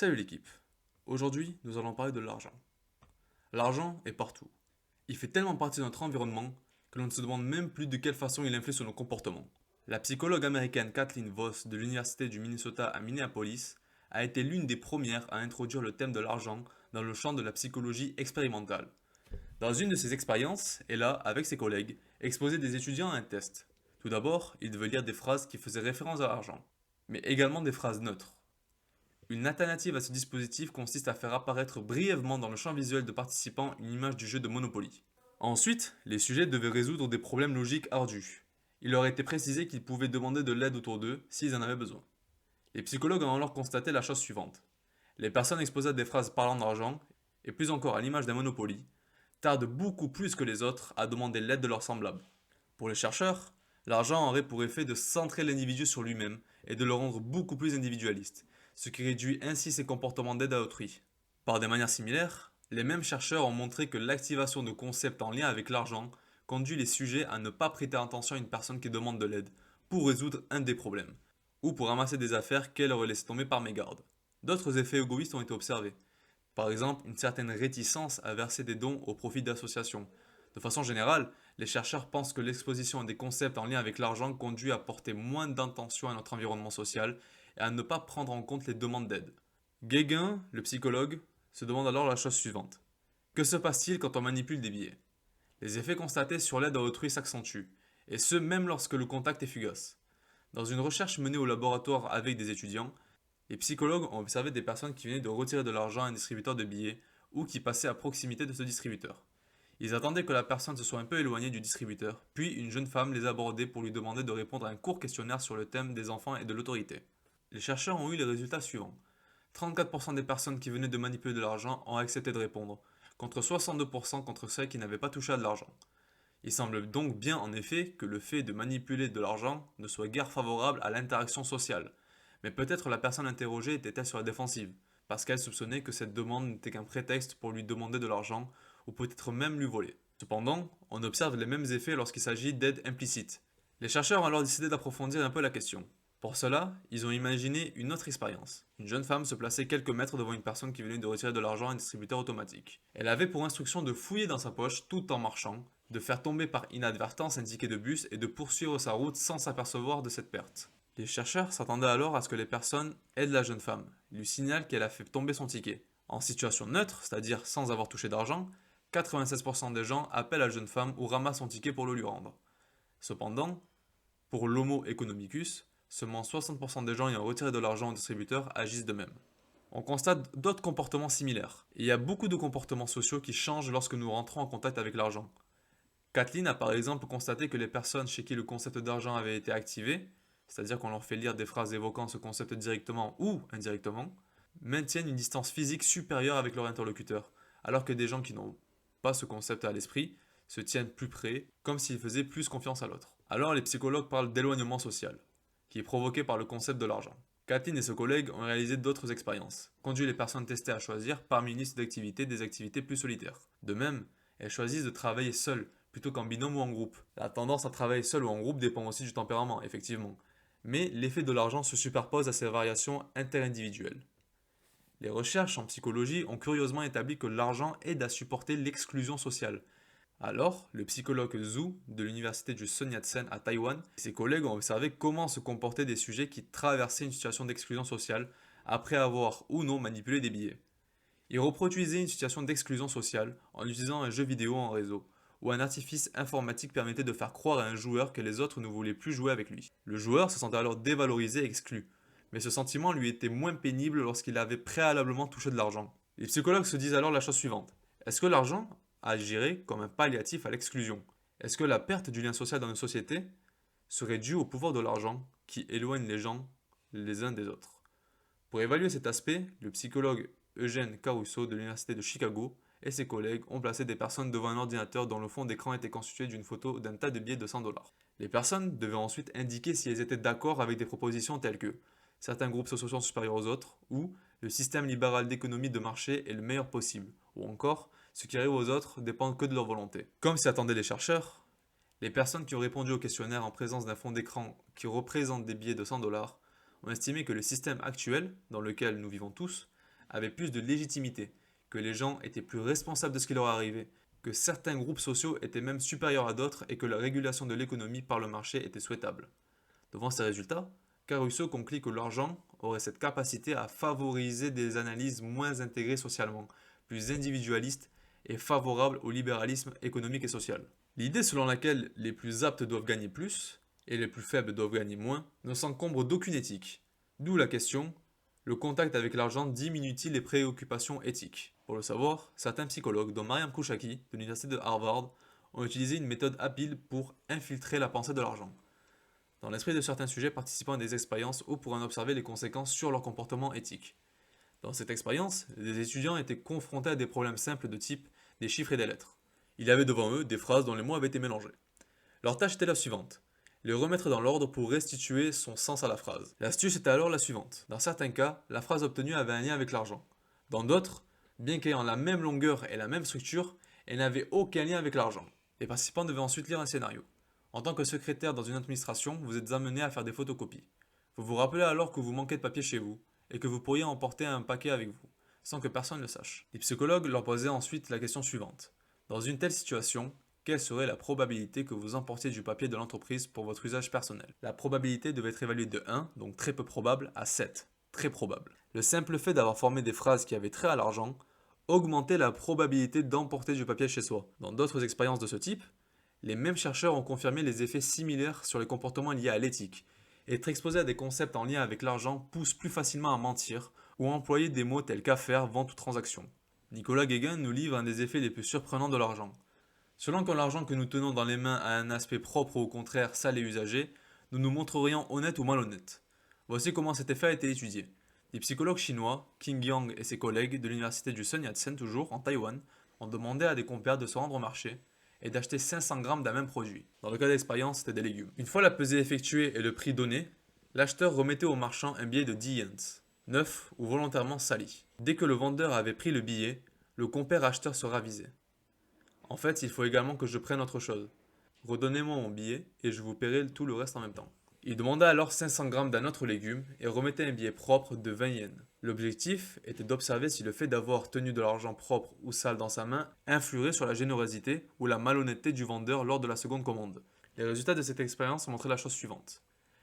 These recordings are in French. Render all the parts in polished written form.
Salut l'équipe. Aujourd'hui, nous allons parler de l'argent. L'argent est partout. Il fait tellement partie de notre environnement que l'on ne se demande même plus de quelle façon il influe sur nos comportements. La psychologue américaine Kathleen Voss de l'Université du Minnesota à Minneapolis a été l'une des premières à introduire le thème de l'argent dans le champ de la psychologie expérimentale. Dans une de ses expériences, elle a, avec ses collègues, exposé des étudiants à un test. Tout d'abord, ils devaient lire des phrases qui faisaient référence à l'argent, mais également des phrases neutres. Une alternative à ce dispositif consiste à faire apparaître brièvement dans le champ visuel de participants une image du jeu de Monopoly. Ensuite, les sujets devaient résoudre des problèmes logiques ardus. Il leur était précisé qu'ils pouvaient demander de l'aide autour d'eux s'ils en avaient besoin. Les psychologues ont alors constaté la chose suivante. Les personnes exposées à des phrases parlant d'argent, et plus encore à l'image d'un Monopoly, tardent beaucoup plus que les autres à demander l'aide de leurs semblables. Pour les chercheurs, l'argent aurait pour effet de centrer l'individu sur lui-même et de le rendre beaucoup plus individualiste, ce qui réduit ainsi ses comportements d'aide à autrui. Par des manières similaires, les mêmes chercheurs ont montré que l'activation de concepts en lien avec l'argent conduit les sujets à ne pas prêter attention à une personne qui demande de l'aide pour résoudre un des problèmes, ou pour ramasser des affaires qu'elle aurait laissé tomber par mégarde. D'autres effets égoïstes ont été observés. Par exemple, une certaine réticence à verser des dons au profit d'associations. De façon générale, les chercheurs pensent que l'exposition à des concepts en lien avec l'argent conduit à porter moins d'intention à notre environnement social et à ne pas prendre en compte les demandes d'aide. Guéguin, le psychologue, se demande alors la chose suivante. Que se passe-t-il quand on manipule des billets? Les effets constatés sur l'aide à autrui s'accentuent, et ce même lorsque le contact est fugace. Dans une recherche menée au laboratoire avec des étudiants, les psychologues ont observé des personnes qui venaient de retirer de l'argent à un distributeur de billets ou qui passaient à proximité de ce distributeur. Ils attendaient que la personne se soit un peu éloignée du distributeur, puis une jeune femme les abordait pour lui demander de répondre à un court questionnaire sur le thème des enfants et de l'autorité. Les chercheurs ont eu les résultats suivants. 34% des personnes qui venaient de manipuler de l'argent ont accepté de répondre, contre 62% contre celles qui n'avaient pas touché à de l'argent. Il semble donc bien en effet que le fait de manipuler de l'argent ne soit guère favorable à l'interaction sociale. Mais peut-être la personne interrogée était-elle sur la défensive, parce qu'elle soupçonnait que cette demande n'était qu'un prétexte pour lui demander de l'argent, ou peut-être même lui voler. Cependant, on observe les mêmes effets lorsqu'il s'agit d'aide implicite. Les chercheurs ont alors décidé d'approfondir un peu la question. Pour cela, ils ont imaginé une autre expérience. Une jeune femme se plaçait quelques mètres devant une personne qui venait de retirer de l'argent à un distributeur automatique. Elle avait pour instruction de fouiller dans sa poche tout en marchant, de faire tomber par inadvertance un ticket de bus et de poursuivre sa route sans s'apercevoir de cette perte. Les chercheurs s'attendaient alors à ce que les personnes aident la jeune femme, lui signalent qu'elle a fait tomber son ticket. En situation neutre, c'est-à-dire sans avoir touché d'argent, 96% des gens appellent la jeune femme ou ramassent son ticket pour le lui rendre. Cependant, pour l'homo economicus, seulement 60% des gens ayant retiré de l'argent au distributeur agissent de même. On constate d'autres comportements similaires. Il y a beaucoup de comportements sociaux qui changent lorsque nous rentrons en contact avec l'argent. Kathleen a par exemple constaté que les personnes chez qui le concept d'argent avait été activé, c'est-à-dire qu'on leur fait lire des phrases évoquant ce concept directement ou indirectement, maintiennent une distance physique supérieure avec leur interlocuteur, alors que des gens qui n'ont pas ce concept à l'esprit se tiennent plus près, comme s'ils faisaient plus confiance à l'autre. Alors les psychologues parlent d'éloignement social, qui est provoqué par le concept de l'argent. Kathleen et ses collègues ont réalisé d'autres expériences, conduit les personnes testées à choisir parmi une liste d'activités des activités plus solitaires. De même, elles choisissent de travailler seules plutôt qu'en binôme ou en groupe. La tendance à travailler seul ou en groupe dépend aussi du tempérament, effectivement. Mais l'effet de l'argent se superpose à ces variations interindividuelles. Les recherches en psychologie ont curieusement établi que l'argent aide à supporter l'exclusion sociale. Alors, le psychologue Zhu de l'université du Sun Yat-sen à Taïwan et ses collègues ont observé comment se comportaient des sujets qui traversaient une situation d'exclusion sociale après avoir ou non manipulé des billets. Ils reproduisaient une situation d'exclusion sociale en utilisant un jeu vidéo en réseau, où un artifice informatique permettait de faire croire à un joueur que les autres ne voulaient plus jouer avec lui. Le joueur se sentait alors dévalorisé et exclu, mais ce sentiment lui était moins pénible lorsqu'il avait préalablement touché de l'argent. Les psychologues se disent alors la chose suivante. Est-ce que l'argent agirait comme un palliatif à l'exclusion? Est-ce que la perte du lien social dans une société serait due au pouvoir de l'argent qui éloigne les gens les uns des autres? Pour évaluer cet aspect, le psychologue Eugène Caruso de l'Université de Chicago et ses collègues ont placé des personnes devant un ordinateur dont le fond d'écran était constitué d'une photo d'un tas de billets de 100 $. Les personnes devaient ensuite indiquer si elles étaient d'accord avec des propositions telles que certains groupes sociaux sont supérieurs aux autres ou le système libéral d'économie de marché est le meilleur possible ou encore ce qui arrive aux autres dépend que de leur volonté. Comme s'y attendaient les chercheurs, les personnes qui ont répondu au questionnaire en présence d'un fond d'écran qui représente des billets de 100 $ ont estimé que le système actuel, dans lequel nous vivons tous, avaient plus de légitimité, que les gens étaient plus responsables de ce qui leur arrivait, que certains groupes sociaux étaient même supérieurs à d'autres et que la régulation de l'économie par le marché était souhaitable. Devant ces résultats, Caruso conclut que l'argent aurait cette capacité à favoriser des analyses moins intégrées socialement, plus individualistes et favorables au libéralisme économique et social. L'idée selon laquelle les plus aptes doivent gagner plus et les plus faibles doivent gagner moins ne s'encombre d'aucune éthique. D'où la question, le contact avec l'argent diminue-t-il les préoccupations éthiques? Pour le savoir, certains psychologues, dont Mariam Kouchaki de l'université de Harvard, ont utilisé une méthode habile pour infiltrer la pensée de l'argent dans l'esprit de certains sujets participant à des expériences ou pour en observer les conséquences sur leur comportement éthique. Dans cette expérience, les étudiants étaient confrontés à des problèmes simples de type des chiffres et des lettres. Il y avait devant eux des phrases dont les mots avaient été mélangés. Leur tâche était la suivante, les remettre dans l'ordre pour restituer son sens à la phrase. L'astuce était alors la suivante. Dans certains cas, la phrase obtenue avait un lien avec l'argent. Dans d'autres, bien qu'ayant la même longueur et la même structure, elle n'avait aucun lien avec l'argent. Les participants devaient ensuite lire un scénario. En tant que secrétaire dans une administration, vous êtes amené à faire des photocopies. Vous vous rappelez alors que vous manquez de papier chez vous et que vous pourriez emporter un paquet avec vous, sans que personne ne le sache. Les psychologues leur posaient ensuite la question suivante. Dans une telle situation, quelle serait la probabilité que vous emportiez du papier de l'entreprise pour votre usage personnel? La probabilité devait être évaluée de 1, donc très peu probable, à 7, très probable. Le simple fait d'avoir formé des phrases qui avaient trait à l'argent augmentait la probabilité d'emporter du papier chez soi. Dans d'autres expériences de ce type, les mêmes chercheurs ont confirmé les effets similaires sur les comportements liés à l'éthique. Être exposé à des concepts en lien avec l'argent pousse plus facilement à mentir ou à employer des mots tels qu'affaires, vente ou transaction. Nicolas Guéguen nous livre un des effets les plus surprenants de l'argent. Selon que l'argent que nous tenons dans les mains a un aspect propre ou au contraire sale et usagé, nous nous montrerions honnêtes ou malhonnêtes. Voici comment cet effet a été étudié. Des psychologues chinois, Qing Yang et ses collègues de l'université du Sun Yat-sen toujours, en Taïwan, ont demandé à des compères de se rendre au marché et d'acheter 500 grammes d'un même produit. Dans le cas d'expérience, c'était des légumes. Une fois la pesée effectuée et le prix donné, l'acheteur remettait au marchand un billet de 10 yens, neuf ou volontairement sali. Dès que le vendeur avait pris le billet, le compère acheteur se ravisait. En fait, il faut également que je prenne autre chose. Redonnez-moi mon billet et je vous paierai tout le reste en même temps. Il demanda alors 500 grammes d'un autre légume et remettait un billet propre de 20 yens. L'objectif était d'observer si le fait d'avoir tenu de l'argent propre ou sale dans sa main influerait sur la générosité ou la malhonnêteté du vendeur lors de la seconde commande. Les résultats de cette expérience montraient la chose suivante.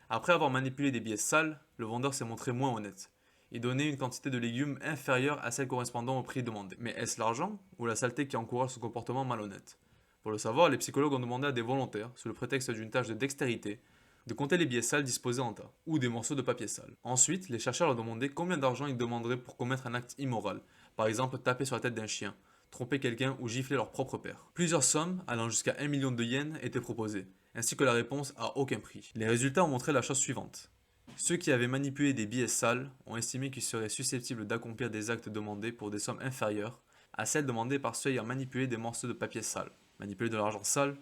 Après avoir manipulé des billets sales, le vendeur s'est montré moins honnête. Il donnait une quantité de légumes inférieure à celle correspondant au prix demandé. Mais est-ce l'argent ou la saleté qui encourage ce comportement malhonnête? Pour le savoir, les psychologues ont demandé à des volontaires, sous le prétexte d'une tâche de dextérité, de compter les billets sales disposés en tas, ou des morceaux de papier sale. Ensuite, les chercheurs leur demandaient combien d'argent ils demanderaient pour commettre un acte immoral, par exemple taper sur la tête d'un chien, tromper quelqu'un ou gifler leur propre père. Plusieurs sommes, allant jusqu'à 1 million de yens, étaient proposées, ainsi que la réponse à aucun prix. Les résultats ont montré la chose suivante. Ceux qui avaient manipulé des billets sales ont estimé qu'ils seraient susceptibles d'accomplir des actes demandés pour des sommes inférieures à celles demandées par ceux ayant manipulé des morceaux de papier sale. Manipuler de l'argent sale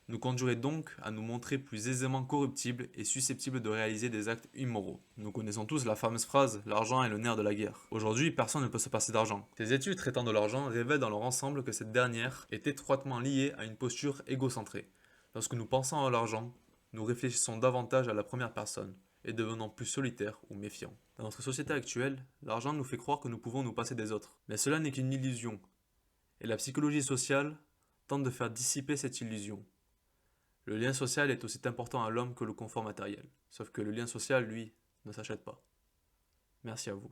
nous conduirait donc à nous montrer plus aisément corruptibles et susceptibles de réaliser des actes immoraux. Nous connaissons tous la fameuse phrase « l'argent est le nerf de la guerre ». Aujourd'hui, personne ne peut se passer d'argent. Ces études traitant de l'argent révèlent dans leur ensemble que cette dernière est étroitement liée à une posture égocentrée. Lorsque nous pensons à l'argent, nous réfléchissons davantage à la première personne et devenons plus solitaires ou méfiants. Dans notre société actuelle, l'argent nous fait croire que nous pouvons nous passer des autres. Mais cela n'est qu'une illusion. Et la psychologie sociale tente de faire dissiper cette illusion. Le lien social est aussi important à l'homme que le confort matériel. Sauf que le lien social, lui, ne s'achète pas. Merci à vous.